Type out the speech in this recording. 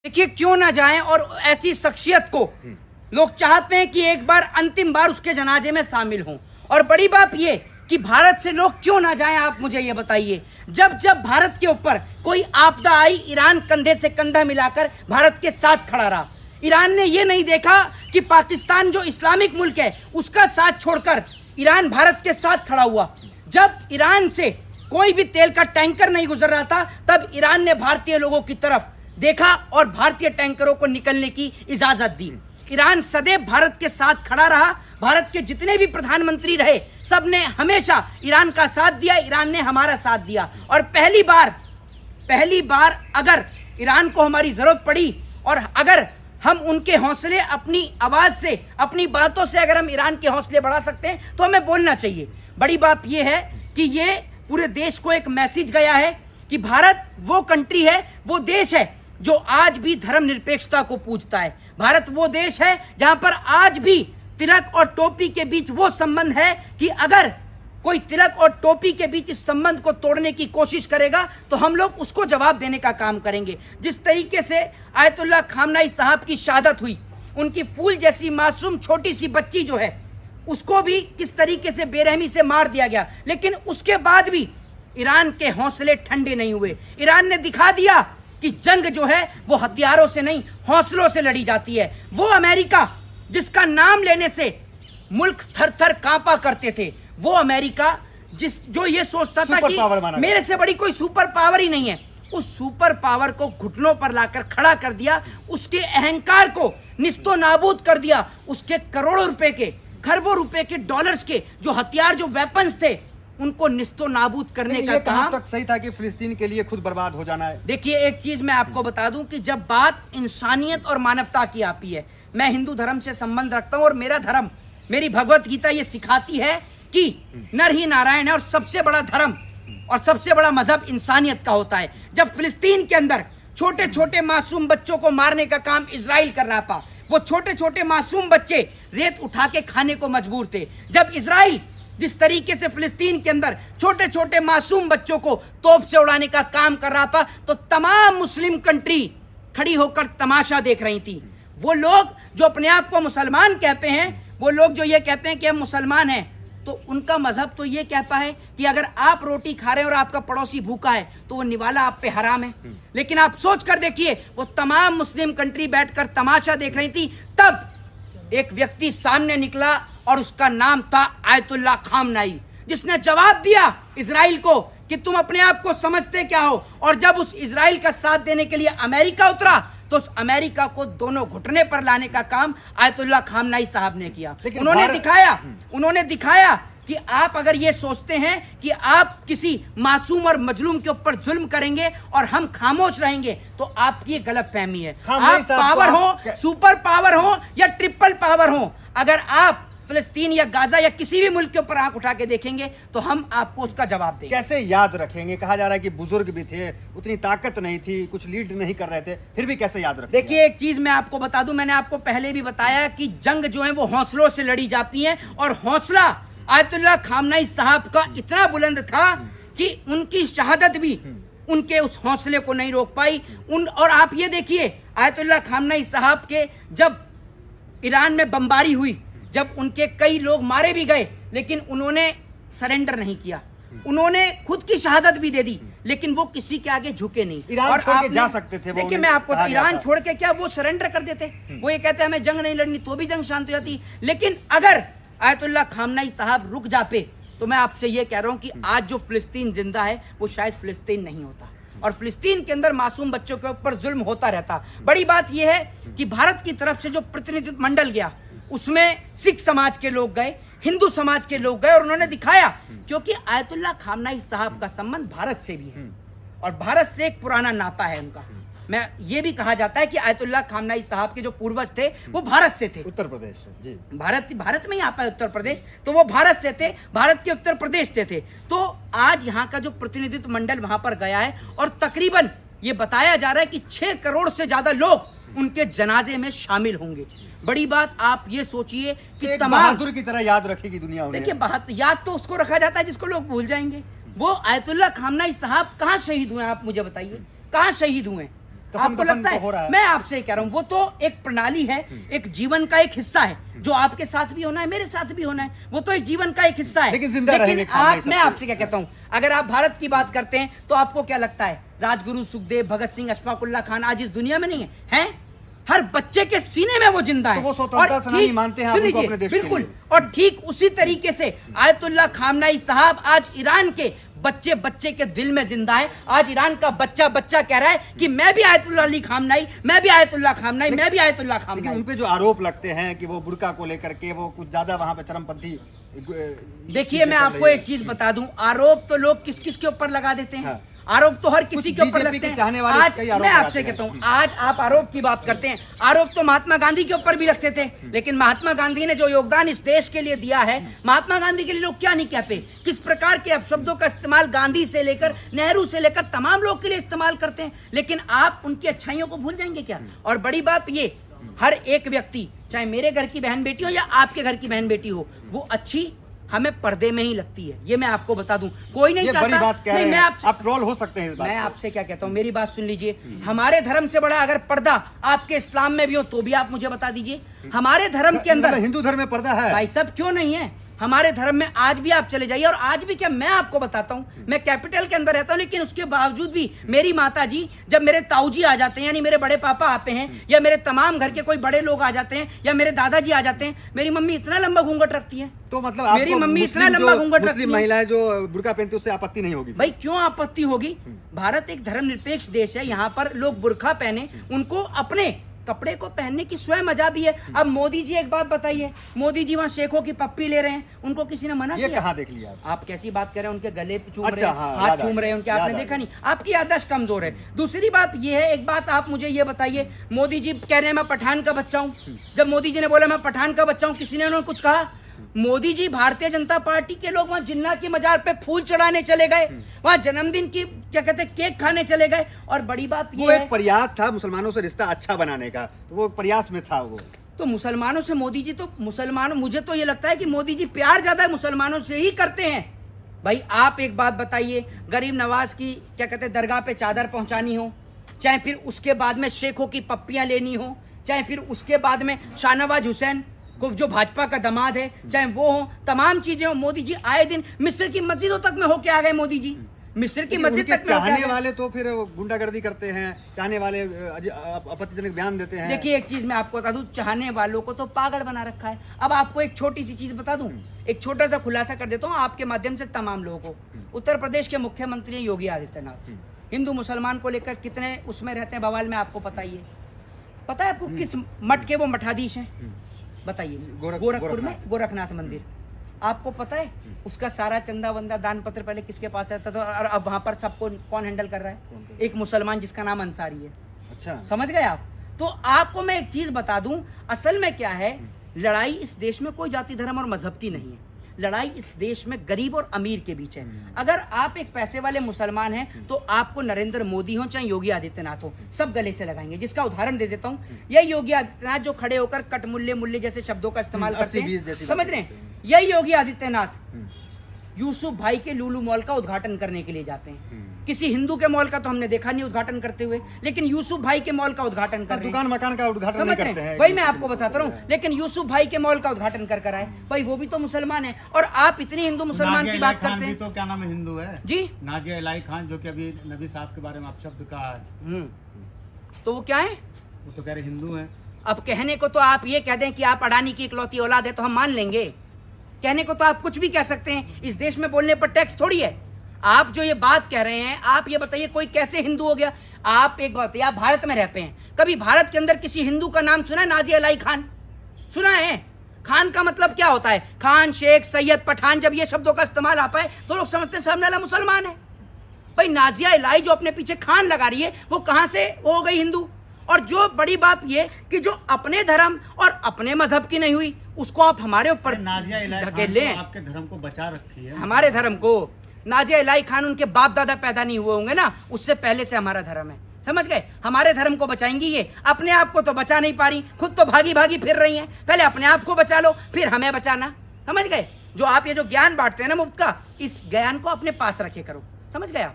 देखिए क्यों ना जाएं, और ऐसी शख्सियत को लोग चाहते हैं कि एक बार अंतिम बार उसके जनाजे में शामिल हों। और बड़ी बात ये कि भारत से लोग क्यों ना जाएं, आप मुझे ये बताइए। जब जब भारत के ऊपर कोई आपदा आई, ईरान कंधे से कंधा मिलाकर भारत के साथ खड़ा रहा। ईरान ने ये नहीं देखा कि पाकिस्तान जो इस्लामिक मुल्क है उसका साथ छोड़कर ईरान भारत के साथ खड़ा हुआ। जब ईरान से कोई भी तेल का टैंकर नहीं गुजर रहा था, तब ईरान ने भारतीय लोगों की तरफ देखा और भारतीय टैंकरों को निकलने की इजाजत दी। ईरान सदैव भारत के साथ खड़ा रहा। भारत के जितने भी प्रधानमंत्री रहे, सबने हमेशा ईरान का साथ दिया, ईरान ने हमारा साथ दिया। और पहली बार अगर ईरान को हमारी जरूरत पड़ी और अगर हम उनके हौसले अपनी आवाज से, अपनी बातों से अगर हम ईरान के हौसले बढ़ा सकते हैं तो हमें बोलना चाहिए। बड़ी बात यह है कि ये पूरे देश को एक मैसेज गया है कि भारत वो कंट्री है, वो देश है जो आज भी धर्मनिरपेक्षता को पूजता है। भारत वो देश है जहां पर आज भी तिलक और टोपी के बीच वो संबंध है कि अगर कोई तिलक और टोपी के बीच इस संबंध को तोड़ने की कोशिश करेगा तो हम लोग उसको जवाब देने का काम करेंगे। जिस तरीके से आयतुल्लाह खामनाई साहब की शहादत हुई, उनकी फूल जैसी मासूम छोटी सी बच्ची जो है उसको भी किस तरीके से बेरहमी से मार दिया गया, लेकिन उसके बाद भी ईरान के हौसले ठंडे नहीं हुए। ईरान ने दिखा दिया कि जंग जो है वो हथियारों से नहीं, हौसलों से लड़ी जाती है। वो अमेरिका जिसका नाम लेने से मुल्क थर थर कांपा करते थे, वो अमेरिका जो ये सोचता था कि मेरे से बड़ी कोई सुपर पावर ही नहीं है, उस सुपर पावर को घुटनों पर लाकर खड़ा कर दिया, उसके अहंकार को निस्तो नाबूद कर दिया। उसके करोड़ों रुपए के, खरबों रुपए के, डॉलर्स के जो हथियार, जो वेपन्स थे, उनको निस्तो नाबूद करने का काम तक सही था कि फिलिस्तीन के लिए खुद बर्बाद हो जाना है। देखिए एक चीज मैं आपको बता दूं कि जब बात इंसानियत और मानवता की आती है, मैं हिंदू धर्म से संबंध रखता हूं और मेरा धर्म, मेरी भगवत गीता ये सिखाती है कि नर ही नारायण है और सबसे बड़ा धर्म और सबसे बड़ा मजहब इंसानियत का होता है। जब फिलिस्तीन के अंदर छोटे छोटे मासूम बच्चों को मारने का काम इजराइल कर रहा था, वो छोटे छोटे मासूम बच्चे रेत उठा के खाने को मजबूर थे। जब इजराइल जिस तरीके से फिलिस्तीन के अंदर छोटे छोटे मासूम बच्चों को तोप से उड़ाने का काम कर रहा था, तो तमाम मुस्लिम कंट्री खड़ी होकर तमाशा देख रही थी। वो लोग जो अपने आप को मुसलमान कहते हैं, वो लोग जो ये कहते हैं कि हम मुसलमान हैं, तो उनका मजहब तो ये कहता है कि अगर आप रोटी खा रहे हैं और आपका पड़ोसी भूखा है तो वो निवाला आप पे हराम है। लेकिन आप सोच कर देखिए, वो तमाम मुस्लिम कंट्री बैठकर तमाशा देख रही थी, तब एक व्यक्ति सामने निकला और उसका नाम था आयतुल्लाह खामनाई, जिसने जवाब दिया इजराइल को कि तुम अपने आप को समझते क्या हो। और जब उस इजराइल का साथ देने के लिए अमेरिका उतरा, तो उस अमेरिका को दोनों घुटने पर लाने का काम आयतुल्लाह खामनाई साहब ने किया। उन्होंने दिखाया कि आप अगर ये सोचते हैं कि आप किसी मासूम और मजलूम के ऊपर जुल्म करेंगे और हम खामोश रहेंगे, तो आपकी ये गलत फहमी है। आप पावर हो, सुपर पावर हो या ट्रिपल पावर हो, अगर आप फिलिस्तीन या गाजा या किसी भी मुल्क के ऊपर आंख उठा के देखेंगे तो हम आपको उसका जवाब देंगे। कैसे याद रखेंगे? कहा जा रहा है कि बुजुर्ग भी थे, उतनी ताकत नहीं थी, कुछ लीड नहीं कर रहे थे, फिर भी कैसे याद रखेंगे? देखिए एक चीज मैं आपको बता दूं, मैंने आपको पहले भी बताया कि जंग जो है वो हौसलों से लड़ी जाती है, और हौसला आयतुल्लाह खामनाई साहब का इतना बुलंद था कि उनकी शहादत भी उनके उस हौसले को नहीं रोक पाई। और आप ये देखिए, आयतुल्लाह खामनाई साहब के जब ईरान में बमबारी हुई, जब उनके कई लोग मारे भी गए, लेकिन उन्होंने सरेंडर नहीं किया, उन्होंने खुद की शहादत भी दे दी, लेकिन वो किसी के आगे झुके नहीं। ईरान छोड़ के जा सकते थे। देखिए मैं आपको, ईरान छोड़ के क्या वो सरेंडर कर देते, वो ये कहते हैं हमें जंग नहीं लड़नी, तो भी जंग शांत हो जाती। लेकिन अगर आयतुल्लाह खामनाई साहब रुक जाते, तो मैं आपसे ये कह रहा हूं कि आज जो फिलिस्तीन जिंदा है वो शायद फिलिस्तीन नहीं होता, और फिलिस्तीन के अंदर मासूम बच्चों के ऊपर जुल्म होता रहता। बड़ी बात यह है कि भारत की तरफ से जो प्रतिनिधित्व मंडल गया, उसमें सिख समाज के लोग गए, हिंदू समाज के लोग गए, और उन्होंने दिखाया, क्योंकि आयतुल्लाह खामनाई साहब का संबंध भारत से भी है और भारत से एक पुराना नाता है उनका। मैं ये भी कहा जाता है कि आयतुल्लाह खामनाई साहब के जो पूर्वज थे वो भारत से थे, उत्तर प्रदेश से। जी, भारत में ही आता है उत्तर प्रदेश, तो वो भारत से थे, भारत के उत्तर प्रदेश से थे। तो आज यहाँ का जो प्रतिनिधित्व मंडल वहां पर गया है, और तकरीबन ये बताया जा रहा है कि 6 करोड़ से ज्यादा लोग उनके जनाजे में शामिल होंगे। बड़ी बात आप ये सोचिए कि तमाम बहादुर की तरह याद रखेगी दुनिया उन्हें। देखिए याद तो उसको रखा जाता है जिसको लोग भूल जाएंगे। वो आयतुल्लाह खामनाई साहब कहाँ शहीद हुए, आप मुझे बताइए, कहाँ शहीद हुए? आपको लगता हो रहा है? है। मैं आपसे कह रहा हूं वो तो एक प्रणाली है, एक जीवन का एक हिस्सा है, जो आपके साथ भी होना है, मेरे साथ भी होना है, वो तो एक जीवन का एक हिस्सा है। लेकिन जिंदा रहेंगे आप, मैं आपसे क्या कहता हूं, अगर आप भारत की बात करते हैं तो आपको क्या लगता है राजगुरु सुखदेव, भगत सिंह, अशफाक उल्लाह खान आज इस दुनिया में नहीं है? हैं? हर बच्चे के सीने में वो जिंदा है। तो वो स्वतंत्रता सेनानी मानते हैं आप उनको अपने देश के बिल्कुल, लिए। और ठीक उसी तरीके से आयतुल्लाह खामनाई साहब आज ईरान के बच्चे बच्चे के दिल में जिंदा है। आज ईरान का बच्चा बच्चा कह रहा है कि मैं भी आयतुल्लाह अली खामनाई, मैं भी आयतुल्लाह खामनाई, मैं भी आयतुल्लाह लेकिन खामनाई। उन पे जो आरोप लगते हैं कि वो बुर्का को लेकर के वो कुछ ज्यादा वहां पे चरमपंथी देखिए मैं आपको एक चीज बता दूं, आरोप तो लोग किस किस के ऊपर लगा देते हैं। हाँ। आरोप तो हर किसी के ऊपर बीजेपी लगते के हैं। चाहने वाले आज कई आरोप मैं लगाते आपसे हैं। कहता हूं, आज आप आरोप की बात करते हैं, आरोप तो महात्मा गांधी के ऊपर भी लगते थे, लेकिन महात्मा गांधी ने जो योगदान इस देश के लिए दिया है, महात्मा गांधी के लिए लोग क्या नहीं कहते, किस प्रकार के अपशब्दों का इस्तेमाल गांधी से लेकर नेहरू से लेकर तमाम लोग के लिए इस्तेमाल करते हैं, लेकिन आप उनकी अच्छाइयों को भूल जाएंगे क्या? और बड़ी बात ये, हर एक व्यक्ति, चाहे मेरे घर की बहन बेटी हो या आपके घर की बहन बेटी हो, वो अच्छी हमें पर्दे में ही लगती है। ये मैं आपको बता दूं, कोई नहीं चाहता। बड़ी बात कह रहे नहीं, मैं हैं, आपसे, आप ट्रोल हो सकते हैं इस बात मैं पे। आपसे क्या कहता हूं, मेरी बात सुन लीजिए। हमारे धर्म से बड़ा अगर पर्दा आपके इस्लाम में भी हो तो भी आप मुझे बता दीजिए। हमारे धर्म के अंदर, मतलब हिंदू धर्म में पर्दा है भाई साहब क्यों नहीं है? हमारे धर्म में आज भी आप चले जाइए, और आज भी क्या, मैं आपको बताता हूं, मैं कैपिटल के अंदर रहता हूं, लेकिन उसके बावजूद भी मेरी माता जी, जब मेरे ताऊजी आ जाते हैं, यानी मेरे बड़े पापा आते हैं, या मेरे तमाम घर के कोई बड़े लोग आ जाते हैं, या मेरे दादाजी आ जाते हैं, मेरी मम्मी इतना लंबा घूंघट रखती है। तो मतलब मेरी मम्मी इतना लंबा घूंघट रखती मुस्लिम है। महिलाएं जो बुर्का पहनती है उससे आपत्ति नहीं होगी? भाई क्यों आपत्ति होगी? भारत एक धर्मनिरपेक्ष देश है, यहाँ पर लोग बुर्खा पहने, उनको अपने कपड़े को पहनने की स्वयं मजा भी है। अब मोदी जी एक बात बताइए, मोदी जी वहाँ शेखों की पप्पी ले रहे हैं, उनको किसी ने मना ये किया? कहाँ देख लिया आप कैसी बात कर रहे हैं, उनके गले पे चूम अच्छा, रहे हैं, हाँ, हाथ याद चूम आ रहे हैं उनके, आपने याद आ देखा नहीं? आपकी याददाश्त कमजोर है। दूसरी बात ये है, एक बात आप मुझे ये बताइए, मोदी जी कह रहे हैं मैं पठान का बच्चा हूँ। जब मोदी जी ने बोला मैं पठान का बच्चा हूँ, किसी ने उन्होंने कुछ कहा? मोदी जी भारतीय जनता पार्टी के लोग वहां जिन्ना की मजार पे फूल चढ़ाने चले गए, वहां जन्मदिन की क्या कहते हैं केक खाने चले गए। और बड़ी बात वो ये एक है, प्रयास था मुसलमानों से रिश्ता अच्छा बनाने का, तो वो प्रयास में था वो। तो मुसलमानों से मोदी जी, तो मुसलमानों, मुझे तो ये लगता है कि मोदी जी प्यार ज्यादा है मुसलमानों से ही करते हैं। भाई आप एक बात बताइए, गरीब नवाज की क्या कहते हैं दरगाह पे चादर पहुंचानी हो, चाहे फिर उसके बाद में शेखों की पप्पियां लेनी हो, चाहे फिर उसके बाद में शाहनवाज हुसैन को जो भाजपा का दामाद है, चाहे वो हो, तमाम चीजें हो, मोदी जी आए दिन मिस्र की मस्जिदों तक में होके आ गए। मोदी जी मिस्र की मस्जिद उनके तक में होके आ चाहने गए। वाले तो फिर गुंडागर्दी करते हैं, चाहने वाले आपत्तिजनक बयान देते हैं। देखिए एक चीज मैं आपको बता दूं, चाहने वालों को तो पागल बना रखा है। अब आपको एक छोटी सी चीज बता दूं, एक छोटा सा खुलासा कर देता हूं आपके माध्यम से तमाम लोगों को। उत्तर प्रदेश के मुख्यमंत्री हैं योगी आदित्यनाथ, हिंदू मुसलमान को लेकर कितने उसमें रहते हैं बवाल में, आपको पता ही है। पता है आपको किस मठ के वो मठाधीश हैं? बताइए। गोरखपुर में गोरखनाथ मंदिर, आपको पता है उसका सारा चंदा वंदा दान पत्र पहले किसके पास रहता था, और अब वहां पर सबको कौन हैंडल कर रहा है? एक मुसलमान जिसका नाम अंसारी है। अच्छा, समझ गए आप? तो आपको मैं एक चीज बता दूं, असल में क्या है, लड़ाई इस देश में कोई जाति धर्म और मजहब की नहीं है, लड़ाई इस देश में गरीब और अमीर के बीच है। अगर आप एक पैसे वाले मुसलमान हैं तो आपको नरेंद्र मोदी हो चाहे योगी आदित्यनाथ हो, सब गले से लगाएंगे। जिसका उदाहरण दे देता हूं, यही योगी आदित्यनाथ जो खड़े होकर कट मुल्ले मुल्ले जैसे शब्दों का इस्तेमाल करते हैं, समझ रहे हैं? यही योगी आदित्यनाथ यूसुफ भाई के लुलु मॉल का उद्घाटन करने के लिए जाते हैं। किसी हिंदू के मॉल का तो हमने देखा नहीं उद्घाटन करते हुए, लेकिन यूसुफ भाई के मॉल का उद्घाटन कर रहे हैं। दुकान मकान का उद्घाटन नहीं करते हैं। वही मैं आपको बताता रहा हूँ, लेकिन यूसुफ भाई के मॉल का उद्घाटन कर आए। भाई वो भी तो मुसलमान है, और आप इतनी हिंदू मुसलमान की बात करते हैं। तो क्या नाम है, हिंदू है जी, नाजिया इलाही खान, जो कि अभी नबी साहब के बारे में आप शब्द कहा है, तो वो क्या है? वो तो कह रहे हिंदू है। अब कहने को तो आप ये कह दें कि आप अडानी की इकलौती औलाद है तो हम मान लेंगे। कहने को तो आप कुछ भी कह सकते हैं, इस देश में बोलने पर टैक्स थोड़ी है। आप जो ये बात कह रहे हैं, आप ये बताइए कोई कैसे हिंदू हो गया? आप एक बात, आप भारत में रहते हैं, कभी भारत के अंदर किसी हिंदू का नाम सुना है? नाजिया इलाही खान सुना है? खान का मतलब क्या होता है? खान, शेख, सैयद, पठान, जब ये शब्दों का इस्तेमाल आता है तो लोग समझते हैं सामने वाला मुसलमान है। भाई नाजिया इलाही जो अपने पीछे खान लगा रही है, वो कहां से हो गई हिंदू? और जो बड़ी बात ये कि जो अपने धर्म और अपने मजहब की नहीं हुई, उसको आप हमारे ऊपर नाजिया इलाही धकेल खान लें। तो आपके धर्म को बचा रखी है, हमारे धर्म को नाजिया इलाही खान उनके बाप दादा पैदा नहीं हुए होंगे ना, उससे पहले से हमारा धर्म है। समझ गए? हमारे धर्म को बचाएंगी ये, अपने आप को तो बचा नहीं पा रही, खुद तो भागी भागी फिर रही हैं। पहले अपने आप को बचा लो, फिर हमें बचाना। समझ गए? जो आप ये जो ज्ञान बांटते हैं ना मुफ्त का, इस ज्ञान को अपने पास रखे करो। समझ गए आप?